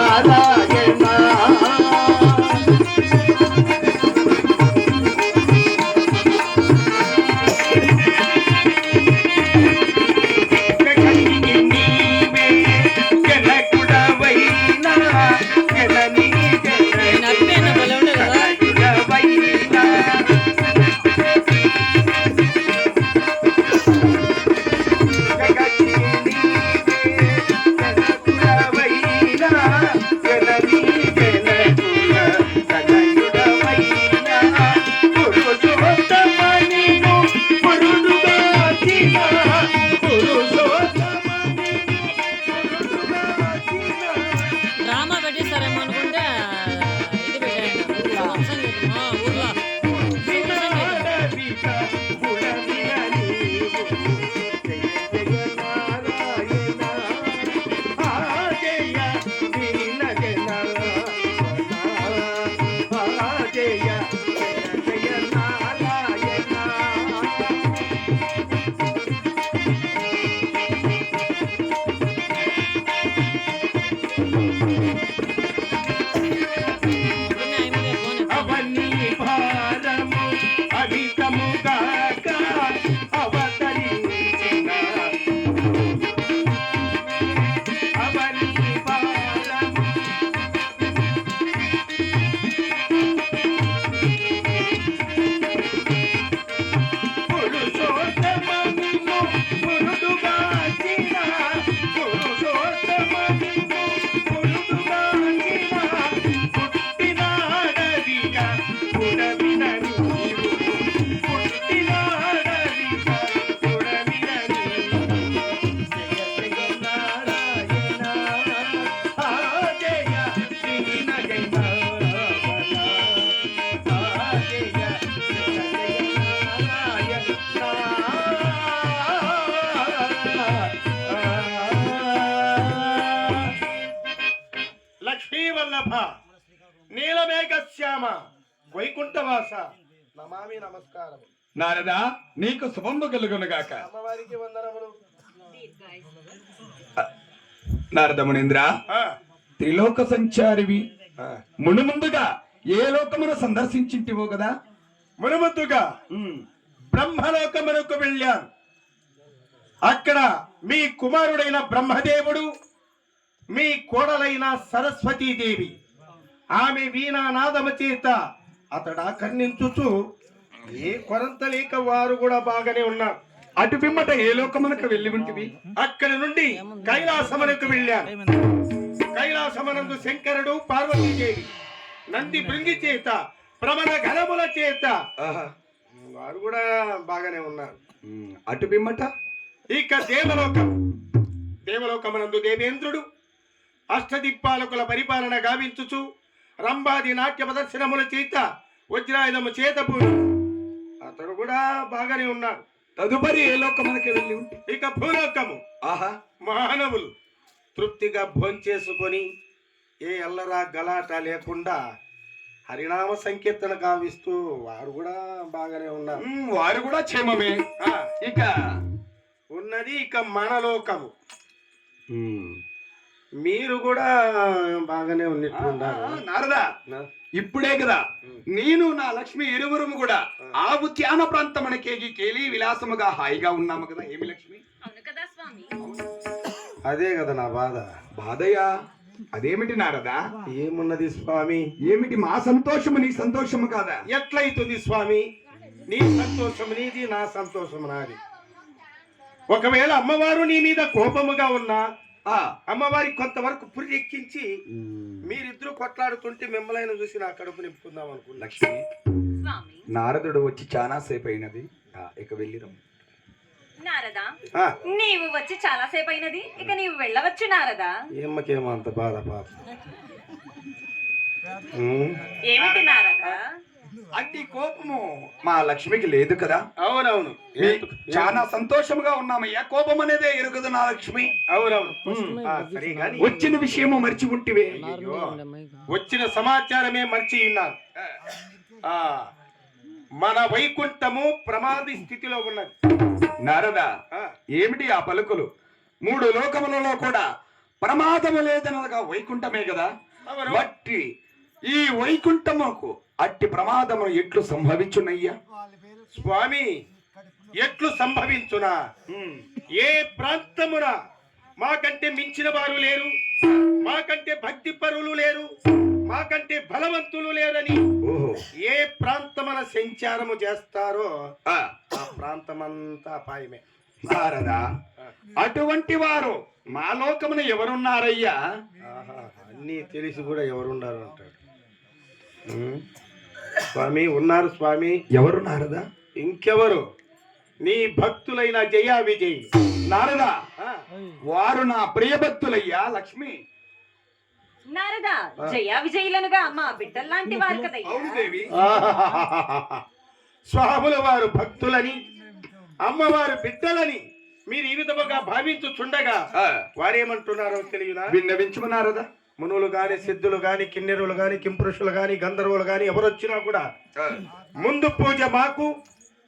నారాయణ నీలమేఘశ్యామ వైకుంఠవాస నమామి నమస్కారం. నారదా నీకు శుభంబు కలుగునుగాక. అమ్మవారికి వందనములు. నారద మునీంద్ర, త్రిలోక సంచారివి, మునుముందుగా ఏ లోకమును సందర్శించింటివో కదా? మునుముందుగా బ్రహ్మలోకమునకు వెళ్ళాను. అక్కడ మీ కుమారుడైన బ్రహ్మదేవుడు, మీ కోడలైన సరస్వతీదేవి, ఆమె వీణానాదము చేత అతడు ఆకర్ణించుచు ఏ కొరంత లేక వారు కూడా బాగానే ఉన్నారు. అటు పిమ్మట ఏ లోకమునకు వెళ్ళి ఉంటివి? అక్కడి నుండి కైలాసమునకు వెళ్ళాను. కైలాసమనందు శంకరుడు, పార్వతీదేవి నంది భృంగి చేత, ప్రమద ఘనముల చేత వారు కూడా బాగానే ఉన్నారు. అటు పిమ్మట ఇక దేవలోకమునందు దేవేంద్రుడు అష్టదిక్పాలకుల పరిపాలన గావించుచు రంభాది నాట్య ప్రదర్శనముల చేత వజ్రాయుధము చేతపూని అతడు కూడా బాగానే ఉన్నాడు. తదుపరి ఏ లోకమునకు వెళ్ళి ఉంటే? ఇక భూలోకము. మానవులు తృప్తిగా భోంచేసుకొని ఏ అల్లరా గలాట లేకుండా హరినామ సంకీర్తన గావిస్తూ వారు కూడా బాగానే ఉన్నారు. వారు కూడా క్షేమమే. ఇక ఉన్నది ఇక మనలోకము. మీరు కూడా బాగానే ఉన్నట్టున్నారు. నారదా, ఇప్పుడే కదా నేను నా లక్ష్మి ఇరువురుము కూడా ఆ ఉద్యాన ప్రాంతమునకేగి కేలి విలాసముగా హాయిగా ఉన్నాము కదా. ఏమి లక్ష్మి? అదే కదా నా బాధ. బాధయా? అదేమిటి నారదా? ఏమున్నది స్వామి? ఏమిటి మా సంతోషము నీ సంతోషము కాదా? ఎట్లయితుంది స్వామి? నీ సంతోషము నీది, నా సంతోషము నాది. ఒకవేళ అమ్మవారు నీ మీద కోపముగా ఉన్నా అమ్మవారి కొంతవరకు పురి ఎక్కించి మీరిద్దరూ కొట్లాడుతుంటే మిమ్మల్ని చూసి నా కడుపు నింపుకుందాం అనుకున్నా. లక్ష్మి, నారదుడు వచ్చి చాలా సేపు అయినది, ఇక వెళ్ళిరం. నారదా, నీవు వచ్చి చాలా సేపు అయినది, ఇక నీవు వెళ్ళవచ్చు నారదా. ఏమ్మకేమో అంత బాధ పాప. ఏమిటి నారదా? అట్టి కోపము మా లక్ష్మికి లేదు కదా? అవునవును, చాలా సంతోషంగా ఉన్నామయ్యా. కోపం అనేదే ఎరుగదు నా లక్ష్మి. అవునవును. వచ్చిన విషయము మర్చి ఉంటివే. వచ్చిన సమాచారమే మర్చి ఉన్నాను. మన వైకుంఠము ప్రమాది స్థితిలో ఉన్నది. నారదా, ఏమిటి ఆ పలుకులు? 3 లోకములలో కూడా ప్రమాదము లేదనగా వైకుంఠమే కదా. అవును. బట్టి ఈ వైకుంఠముకు అట్టి ప్రమాదము ఎట్లు సంభవించునయ్యా? స్వామి, ఎట్లు సంభవించునా? ఏ ప్రాంతమున మాకంటే మించిన వారు లేరు, మాకంటే భక్తి పరులు లేరు, మాకంటే బలవంతులు లేరని ఓహో. ఏ ప్రాంతమున సంచారము చేస్తారో ఆ, ఆ ప్రాంతమంతా అపాయమే. నారదా, అటువంటి వారు మా లోకమున ఎవరున్నారయ్యా? ఆహా, అన్నీ తెలిసి కూడా ఎవరున్నారు అంటాడు. స్వామి, ఉన్నారు స్వామి. ఎవరు నారదా? ఇంకెవరు? నీ భక్తులైన జయా విజయ్. నారదా, ఆ, వారు నా ప్రియభక్తులయ్యా లక్ష్మి. నారదా, జయ విజయులనుగా మా బిడ్డల్లాంటి వారు కదయ్యా. అవును దేవి. ఆహాహాహాహా. స్వాముల వారు భక్తులని, అమ్మవారు బిడ్డలని మీరు ఈ విధముగా భావించుచుండగా ఆ, వారేమంటున్నారో తెలియదా? విన్నవించుము నారదా. మునులు గాని, సిద్ధులు గాని, కిన్నెరులు గాని, కింపురుషులు గాని, గంధర్వులు గాని ఎవరొచ్చినా కూడా ఆ, ముందు పూజ మాకు,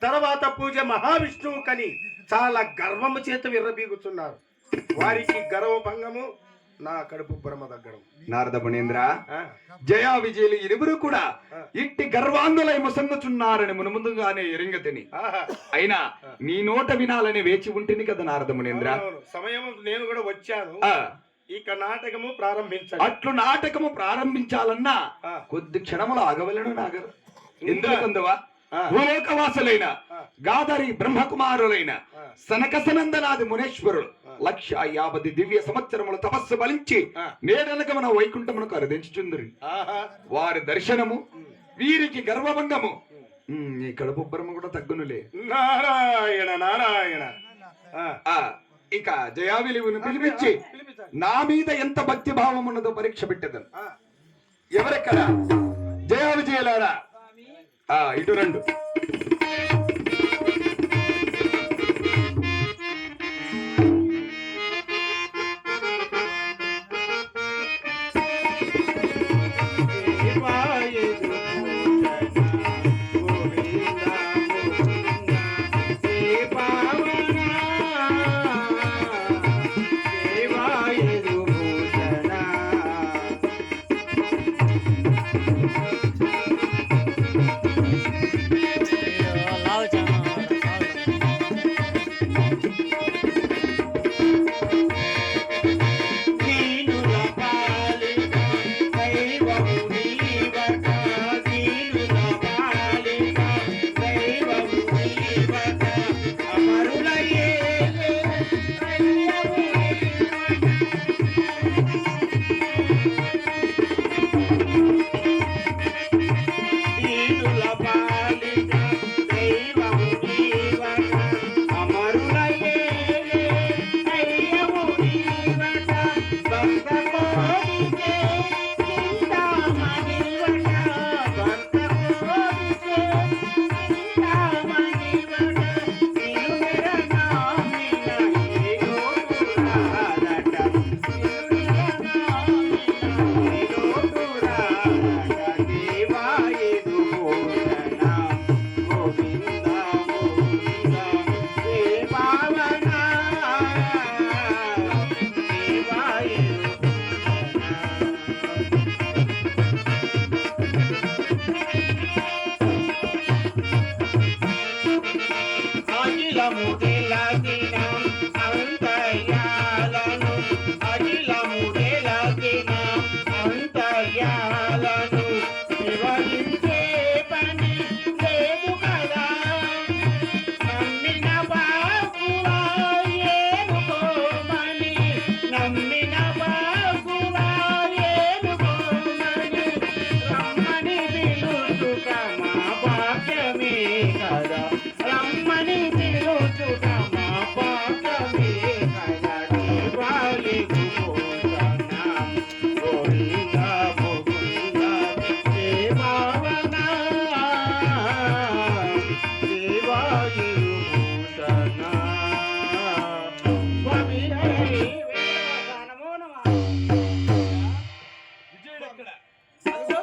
తర్వాత పూజ మహావిష్ణువు కని చాలా గర్వము చేత విర్రబీగుతున్నారు. వారికి గర్వభంగము, నా కడుపు బ్రహ్మ దగ్గరం. నారద మునీంద్ర, ఆ, జయా విజయులు ఇరువురు కూడా ఇట్టి గర్వాంధులై ముసంగుచున్నారని మునుముందుగానే ఎరింగతిని. ఆహా. అయినా నీ నోట వినాలని వేచి ఉంటుంది కదా నారద మునీంద్ర. అవునవును. సమయం నేను కూడా వచ్చాను. ఆ, ఇక నాటకము ప్రారంభించండి. అట్లు నాటకము ప్రారంభించాలన్నా ఆ. కొద్ది క్షణములు ఆగవలను నాగరు. ఇంకా? ఎందుకందువా ఆ. భూలోకవాసులైన ఆ. గాదరి బ్రహ్మకుమారులైన ఆ. సనకసనందనాది మునేశ్వరులు 150 దివ్య సంవత్సరములు తపస్సు బలించి ఆ. నేడనక మన వైకుంఠమునకు అరుదించుచుందురు. ఆహా. వారి దర్శనము వీరికి గర్వభంగము. ఈ కడుపు బ్రహ్మ కూడా తగ్గునులే. నారాయణ నారాయణ. ఆ. ఆ, ఇక జయావిలువును పిలిపించి పిలిపించండి. నా మీద ఎంత భక్తి భావం ఉన్నదో పరీక్ష పెట్టేదను. ఆ. ఎవరెక్కడ? జయా విజయలారా, ఇటు రెండు.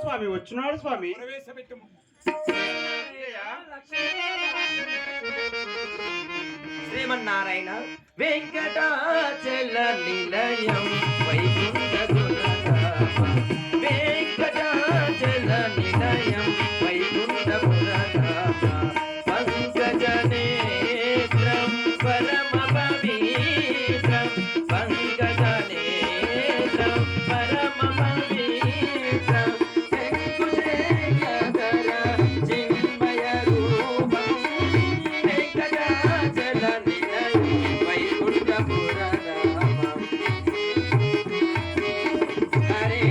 స్వామి వచ్చినాడు. స్వామి శ్రీ శ్రీమన్నారాయణ వెంకటాచల నిలయం వైకుంఠపురధామ వెంకటాచల నిలయం వైకుంఠపురధామ పంకజనేత్రం పరమ పవిత్రం పంకజనేత్రం పరమ పవిత్రం శంకుశేఖర చిన్మయ రూపం వెంకటాచల నిలయం వైకుంఠపురధామ హరే